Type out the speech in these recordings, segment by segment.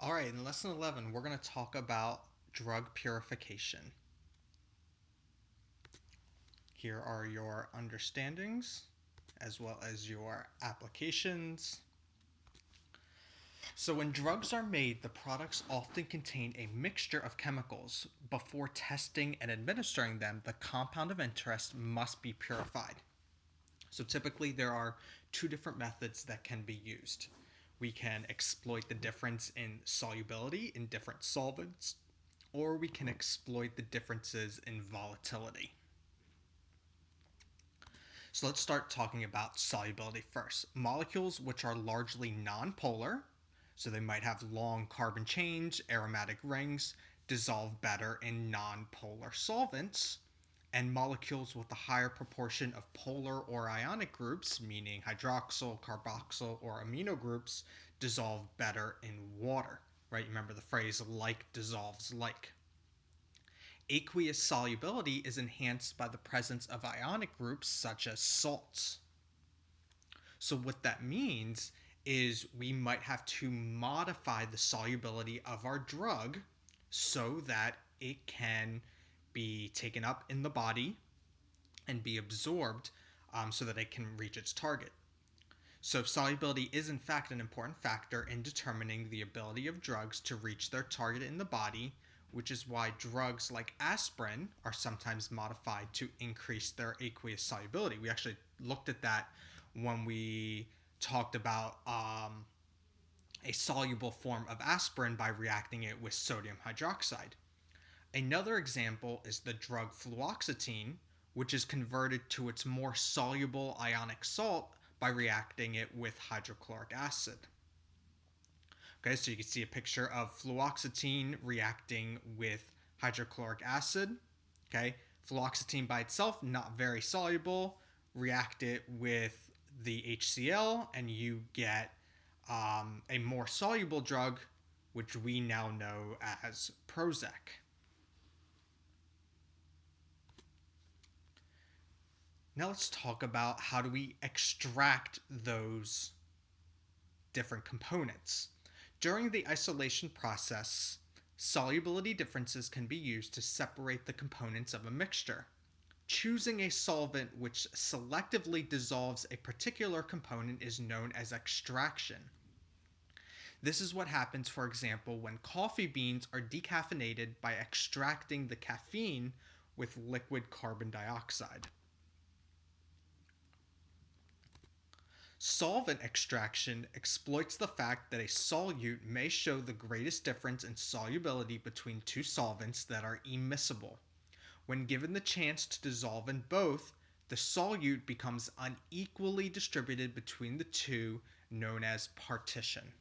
All right, in lesson 11, we're going to talk about drug purification. Here are your understandings as well as your applications. So, when drugs are made, the products often contain a mixture of chemicals. Before testing and administering them, the compound of interest must be purified. So, typically, there are two different methods that can be used. We can exploit the difference in solubility in different solvents, or we can exploit the differences in volatility. So let's start talking about solubility first. Molecules which are largely nonpolar, so they might have long carbon chains, aromatic rings, dissolve better in nonpolar solvents, and molecules with a higher proportion of polar or ionic groups, meaning hydroxyl, carboxyl, or amino groups, dissolve better in water. Right? Remember the phrase like dissolves like. Aqueous solubility is enhanced by the presence of ionic groups such as salts. So, what that means is we might have to modify the solubility of our drug so that it can be taken up in the body and be absorbed so that it can reach its target. So, solubility is in fact an important factor in determining the ability of drugs to reach their target in the body, which is why drugs like aspirin are sometimes modified to increase their aqueous solubility. We actually looked at that when we talked about a soluble form of aspirin by reacting it with sodium hydroxide. Another example is the drug fluoxetine, which is converted to its more soluble ionic salt by reacting it with hydrochloric acid. Okay, so you can see a picture of fluoxetine reacting with hydrochloric acid. Okay, fluoxetine by itself, not very soluble. React it with the HCl, and you get a more soluble drug, which we now know as Prozac. Now let's talk about how do we extract those different components. During the isolation process, solubility differences can be used to separate the components of a mixture. Choosing a solvent which selectively dissolves a particular component is known as extraction. This is what happens, for example, when coffee beans are decaffeinated by extracting the caffeine with liquid carbon dioxide. Solvent extraction exploits the fact that a solute may show the greatest difference in solubility between two solvents that are immiscible. When given the chance to dissolve in both, the solute becomes unequally distributed between the two, known as partition.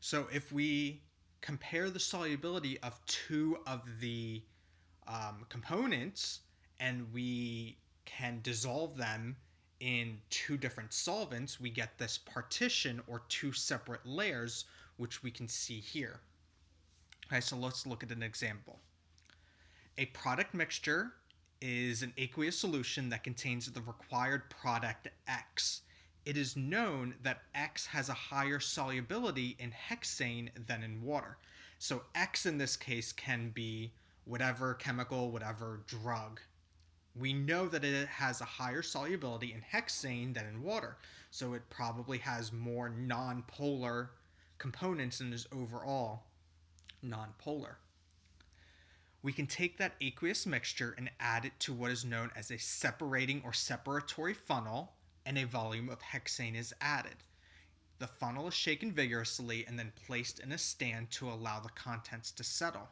So if we compare the solubility of two of the components and we can dissolve them in two different solvents, we get this partition or two separate layers, which we can see here. Okay, so let's look at an example. A product mixture is an aqueous solution that contains the required product X. It is known that X has a higher solubility in hexane than in water. So X in this case can be whatever chemical, whatever drug. We know that it has a higher solubility in hexane than in water, so it probably has more nonpolar components and is overall nonpolar. We can take that aqueous mixture and add it to what is known as a separating or separatory funnel, and a volume of hexane is added. The funnel is shaken vigorously and then placed in a stand to allow the contents to settle.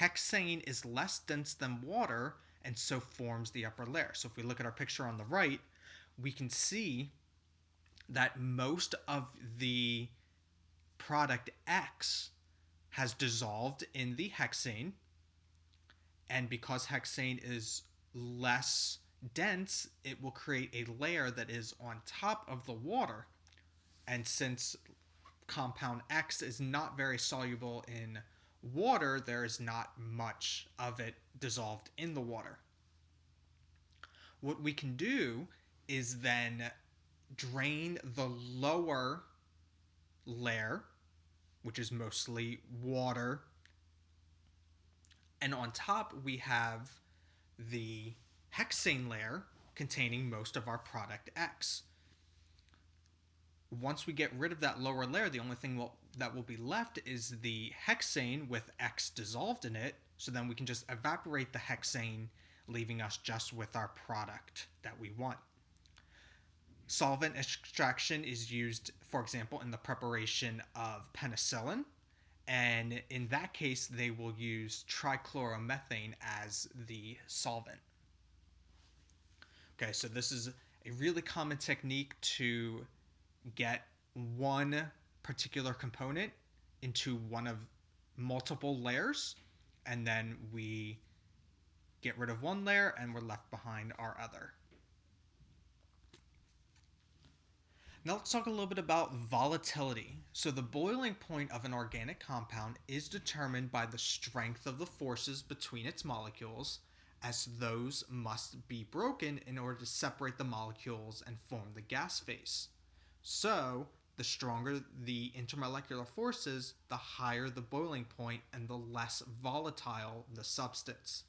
Hexane is less dense than water and so forms the upper layer. So if we look at our picture on the right, we can see that most of the product X has dissolved in the hexane, and because hexane is less dense, it will create a layer that is on top of the water. And since compound X is not very soluble in water, there is not much of it dissolved in the water. What we can do is then drain the lower layer, which is mostly water. And on top, we have the hexane layer containing most of our product X. Once we get rid of that lower layer, the only thing that will be left is the hexane with X dissolved in it. So then we can just evaporate the hexane, leaving us just with our product that we want. Solvent extraction is used, for example, in the preparation of penicillin. And in that case, they will use trichloromethane as the solvent. Okay, so this is a really common technique to get one particular component into one of multiple layers, and then we get rid of one layer and we're left behind our other. Now let's talk a little bit about volatility. So the boiling point of an organic compound is determined by the strength of the forces between its molecules, as those must be broken in order to separate the molecules and form the gas phase. So the stronger the intermolecular forces, the higher the boiling point and the less volatile the substance.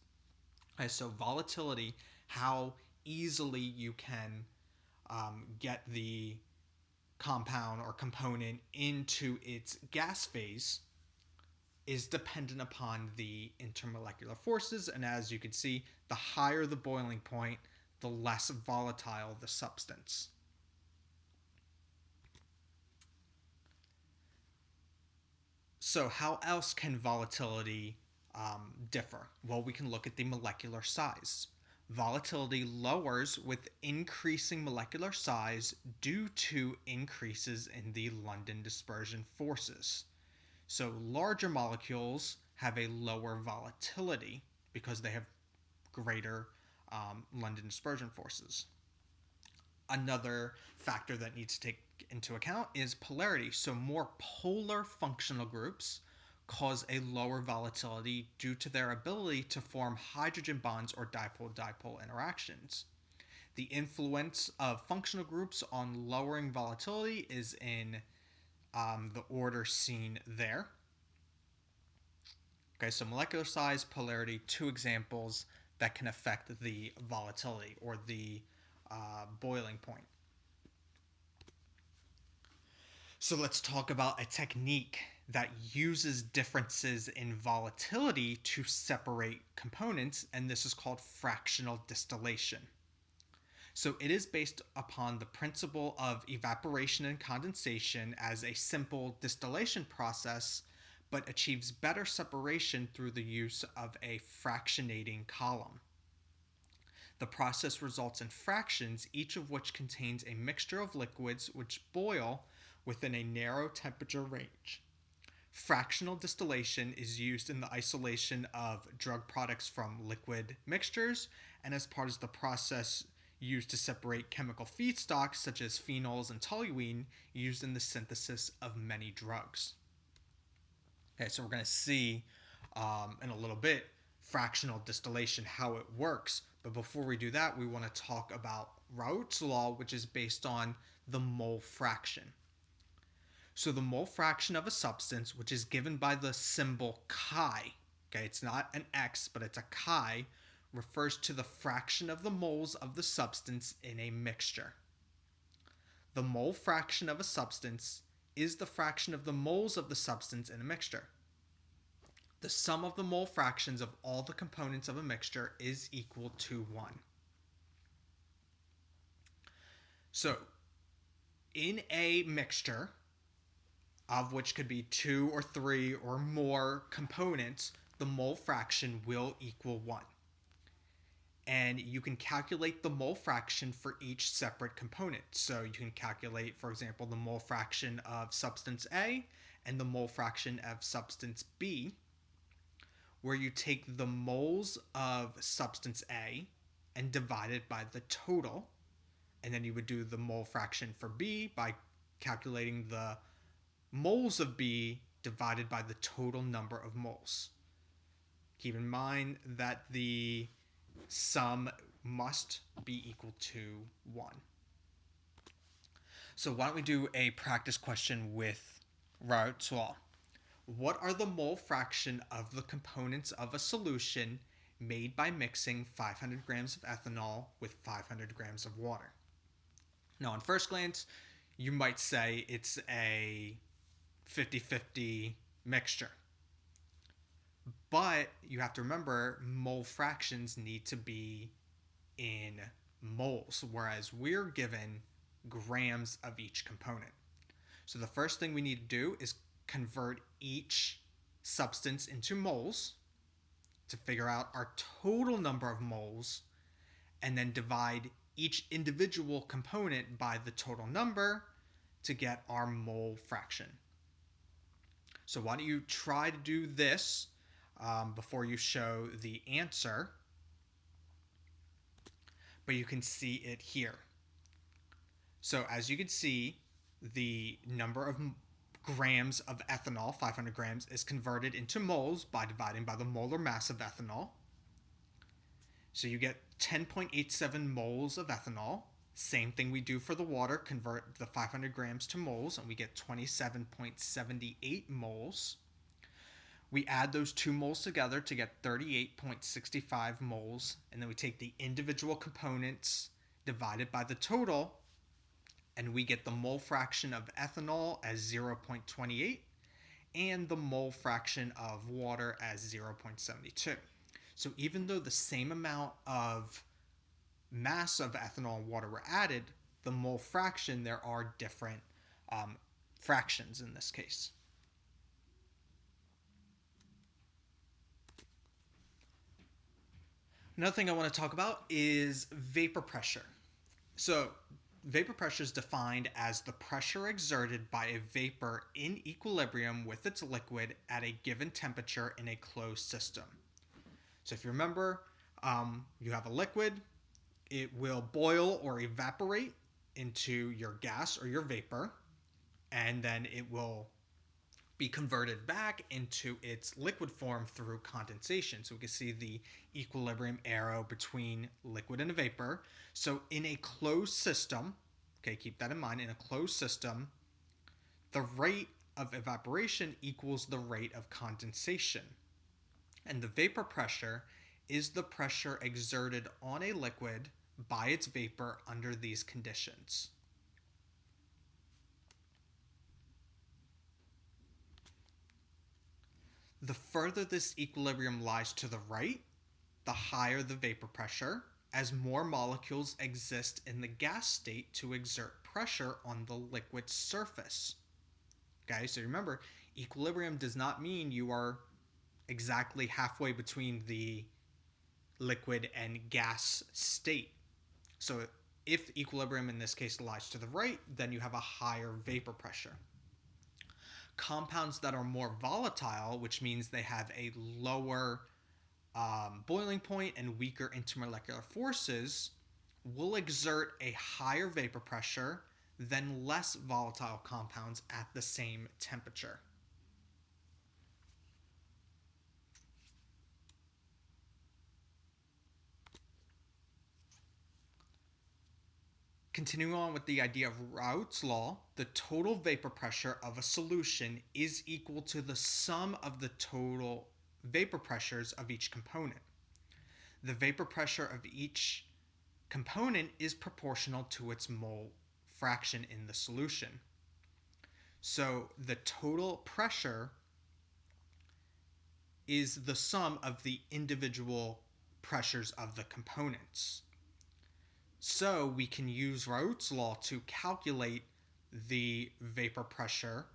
Okay, so volatility, how easily you can get the compound or component into its gas phase, is dependent upon the intermolecular forces. And as you can see, the higher the boiling point, the less volatile the substance. So how else can volatility differ? Well, we can look at the molecular size. Volatility lowers with increasing molecular size due to increases in the London dispersion forces. So larger molecules have a lower volatility because they have greater London dispersion forces. Another factor that needs to take into account is polarity. So more polar functional groups cause a lower volatility due to their ability to form hydrogen bonds or dipole-dipole interactions. The influence of functional groups on lowering volatility is in the order seen there. Okay, so molecular size, polarity, two examples that can affect the volatility or the boiling point. So let's talk about a technique that uses differences in volatility to separate components, and this is called fractional distillation. So it is based upon the principle of evaporation and condensation as a simple distillation process, but achieves better separation through the use of a fractionating column. The process results in fractions, each of which contains a mixture of liquids which boil within a narrow temperature range. Fractional distillation is used in the isolation of drug products from liquid mixtures and as part of the process used to separate chemical feedstocks such as phenols and toluene used in the synthesis of many drugs. Okay, so we're going to see in a little bit fractional distillation, how it works. But before we do that, we want to talk about Raoult's law, which is based on the mole fraction. So the mole fraction of a substance, which is given by the symbol chi, okay, it's not an X, but it's a chi, refers to the fraction of the moles of the substance in a mixture. The mole fraction of a substance is the fraction of the moles of the substance in a mixture. The sum of the mole fractions of all the components of a mixture is equal to 1. So, in a mixture, of which could be 2 or 3 or more components, the mole fraction will equal 1. And you can calculate the mole fraction for each separate component. So you can calculate, for example, the mole fraction of substance A and the mole fraction of substance B, where you take the moles of substance A and divide it by the total. And then you would do the mole fraction for B by calculating the moles of B divided by the total number of moles. Keep in mind that the sum must be equal to 1. So why don't we do a practice question with Raoult's law. What are the mole fraction of the components of a solution made by mixing 500 grams of ethanol with 500 grams of water? Now, on first glance, you might say it's a 50-50 mixture. But you have to remember mole fractions need to be in moles, whereas we're given grams of each component. So the first thing we need to do is convert each substance into moles to figure out our total number of moles, and then divide each individual component by the total number to get our mole fraction. So why don't you try to do this before you show the answer, but you can see it here. So as you can see, the number of grams of ethanol, 500 grams, is converted into moles by dividing by the molar mass of ethanol. So you get 10.87 moles of ethanol. Same thing we do for the water, convert the 500 grams to moles, and we get 27.78 moles. We add those two moles together to get 38.65 moles, and then we take the individual components divided by the total, and we get the mole fraction of ethanol as 0.28 and the mole fraction of water as 0.72. So even though the same amount of mass of ethanol and water were added, the mole fraction, there are different fractions in this case. Another thing I want to talk about is vapor pressure. So vapor pressure is defined as the pressure exerted by a vapor in equilibrium with its liquid at a given temperature in a closed system. So if you remember, you have a liquid, it will boil or evaporate into your gas or your vapor, and then it will be converted back into its liquid form through condensation. So we can see the equilibrium arrow between liquid and a vapor. So in a closed system, okay, keep that in mind, in a closed system, the rate of evaporation equals the rate of condensation. And the vapor pressure is the pressure exerted on a liquid by its vapor under these conditions. The further this equilibrium lies to the right, the higher the vapor pressure, as more molecules exist in the gas state to exert pressure on the liquid surface. Okay, so remember, equilibrium does not mean you are exactly halfway between the liquid and gas state. So if equilibrium in this case lies to the right, then you have a higher vapor pressure. Compounds that are more volatile, which means they have a lower boiling point and weaker intermolecular forces, will exert a higher vapor pressure than less volatile compounds at the same temperature. Continuing on with the idea of Raoult's law, the total vapor pressure of a solution is equal to the sum of the total vapor pressures of each component. The vapor pressure of each component is proportional to its mole fraction in the solution. So the total pressure is the sum of the individual pressures of the components. So we can use Raoult's law to calculate the vapor pressure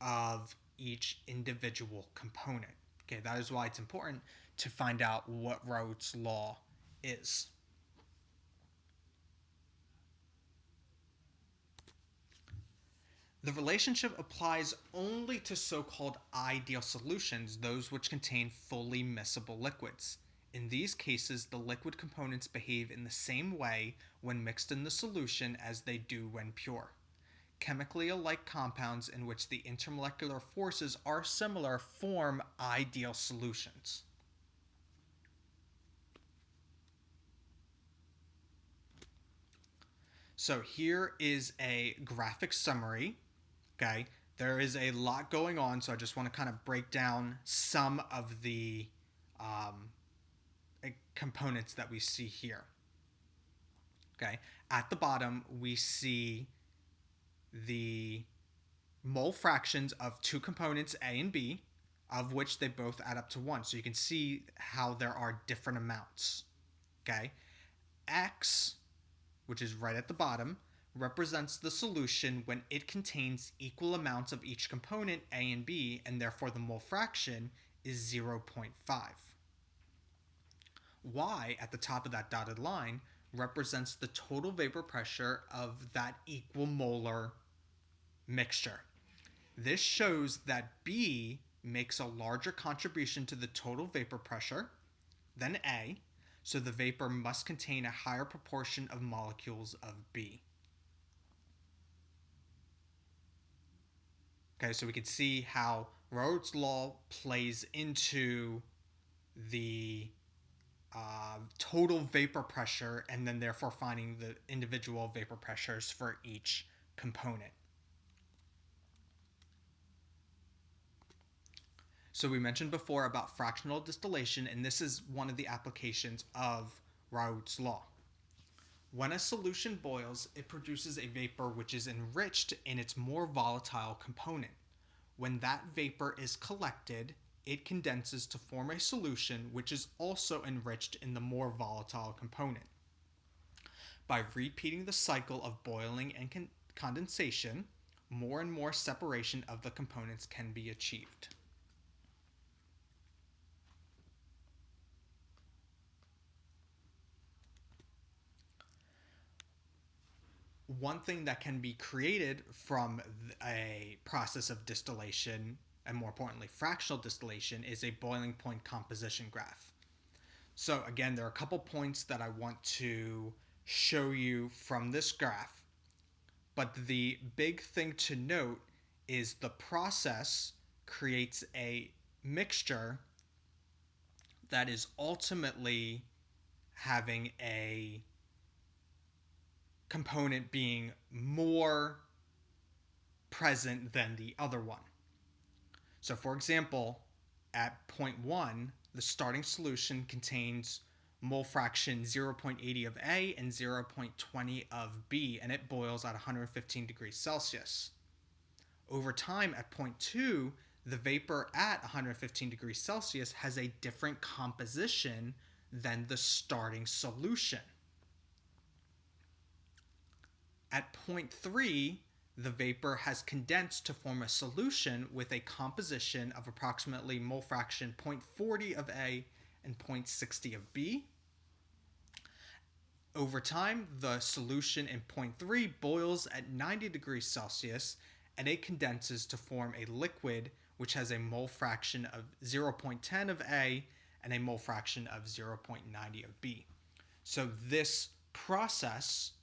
of each individual component. Okay, that is why it's important to find out what Raoult's law is. The relationship applies only to so-called ideal solutions, those which contain fully miscible liquids. In these cases, the liquid components behave in the same way when mixed in the solution as they do when pure. Chemically alike compounds in which the intermolecular forces are similar form ideal solutions. So here is a graphic summary. Okay, There is a lot going on, so I just want to kind of break down some of the um, components that we see here. Okay, at the bottom we see the mole fractions of two components A and B, of which they both add up to 1. So you can see how there are different amounts. Okay, X, which is right at the bottom, represents the solution when it contains equal amounts of each component A and B, and therefore the mole fraction is 0.5. Y at the top of that dotted line represents the total vapor pressure of that equal molar mixture. This shows that B makes a larger contribution to the total vapor pressure than A, so the vapor must contain a higher proportion of molecules of B. Okay, so we can see how Raoult's law plays into the total vapor pressure, and then therefore finding the individual vapor pressures for each component. So we mentioned before about fractional distillation, and this is one of the applications of Raoult's law. When a solution boils, it produces a vapor which is enriched in its more volatile component. When that vapor is collected, it condenses to form a solution which is also enriched in the more volatile component. By repeating the cycle of boiling and condensation, more and more separation of the components can be achieved. One thing that can be created from a process of distillation, and more importantly fractional distillation, is a boiling point composition graph. So again, there are a couple points that I want to show you from this graph, but the big thing to note is the process creates a mixture that is ultimately having a component being more present than the other one. So for example, at point 1, the starting solution contains mole fraction 0.80 of A and 0.20 of B, and it boils at 115 degrees Celsius. Over time, at point 2, the vapor at 115 degrees Celsius has a different composition than the starting solution. At point 3, the vapor has condensed to form a solution with a composition of approximately mole fraction 0.40 of A and 0.60 of B. Over time, the solution in point 3 boils at 90 degrees Celsius, and it condenses to form a liquid which has a mole fraction of 0.10 of A and a mole fraction of 0.90 of B. So this process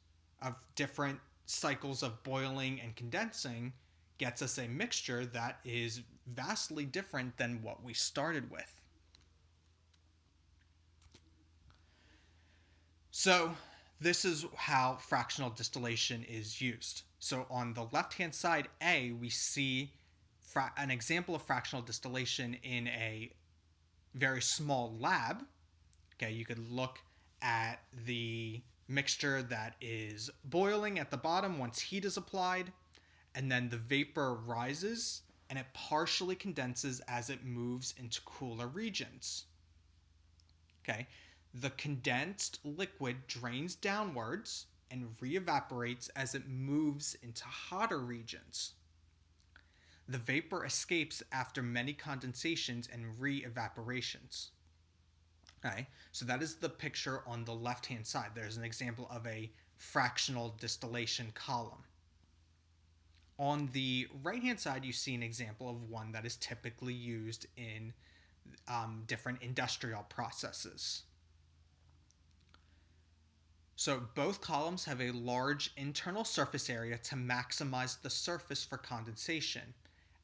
of different cycles of boiling and condensing gets us a mixture that is vastly different than what we started with. So this is how fractional distillation is used. So on the left-hand side, A, we see an example of fractional distillation in a very small lab. Okay, you could look at the mixture that is boiling at the bottom once heat is applied, and then the vapor rises and it partially condenses as it moves into cooler regions. Okay, the condensed liquid drains downwards and re-evaporates as it moves into hotter regions. The vapor escapes after many condensations and re-evaporations. Okay, so that is the picture on the left-hand side. There's an example of a fractional distillation column. On the right-hand side, you see an example of one that is typically used in different industrial processes. So both columns have a large internal surface area to maximize the surface for condensation.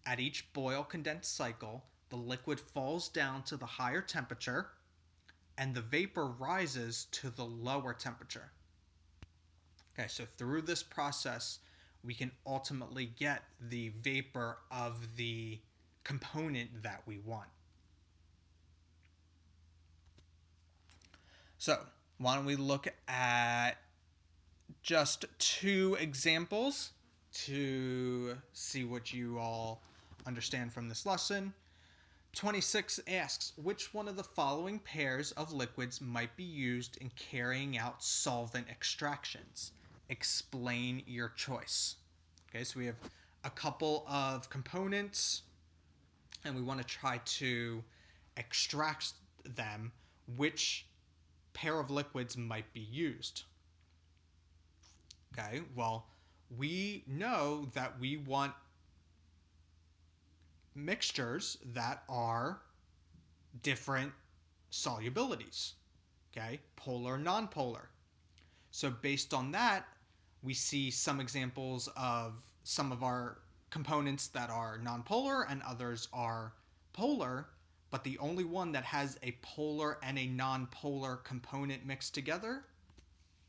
At each boil condense cycle, the liquid falls down to the higher temperature and the vapor rises to the lower temperature. Okay, so through this process, we can ultimately get the vapor of the component that we want. So, why don't we look at just two examples to see what you all understand from this lesson. 26 asks, which one of the following pairs of liquids might be used in carrying out solvent extractions? Explain your choice. Okay, so we have a couple of components and we want to try to extract them. Which pair of liquids might be used? Okay, well, we know that we want mixtures that are different solubilities, okay, polar, non-polar. So based on that, we see some examples of some of our components that are non-polar and others are polar, but the only one that has a polar and a non-polar component mixed together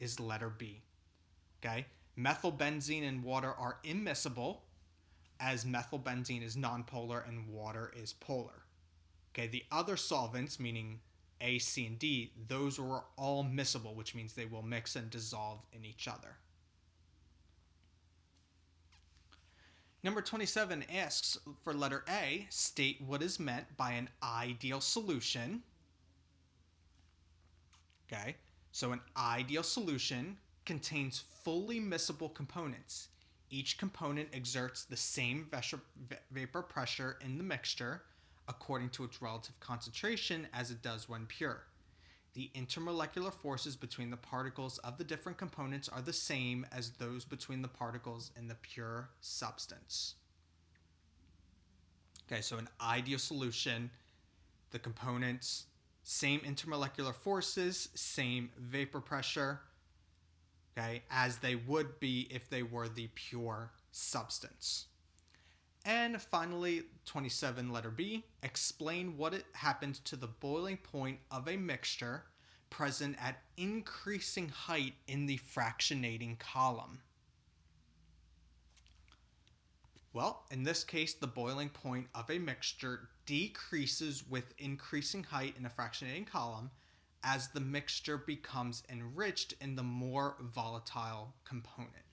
is letter B. Okay, methylbenzene and water are immiscible, as methylbenzene is nonpolar and water is polar. Okay, the other solvents, meaning A, C, and D, those are all miscible, which means they will mix and dissolve in each other. Number 27 asks for letter A, state what is meant by an ideal solution. Okay, so an ideal solution contains fully miscible components. Each component exerts the same vapor pressure in the mixture according to its relative concentration as it does when pure. The intermolecular forces between the particles of the different components are the same as those between the particles in the pure substance. Okay, so an ideal solution, the components, same intermolecular forces, same vapor pressure, okay, as they would be if they were the pure substance. And finally, 27, letter B, explain what happened to the boiling point of a mixture present at increasing height in the fractionating column. Well, in this case, the boiling point of a mixture decreases with increasing height in a fractionating column as the mixture becomes enriched in the more volatile component.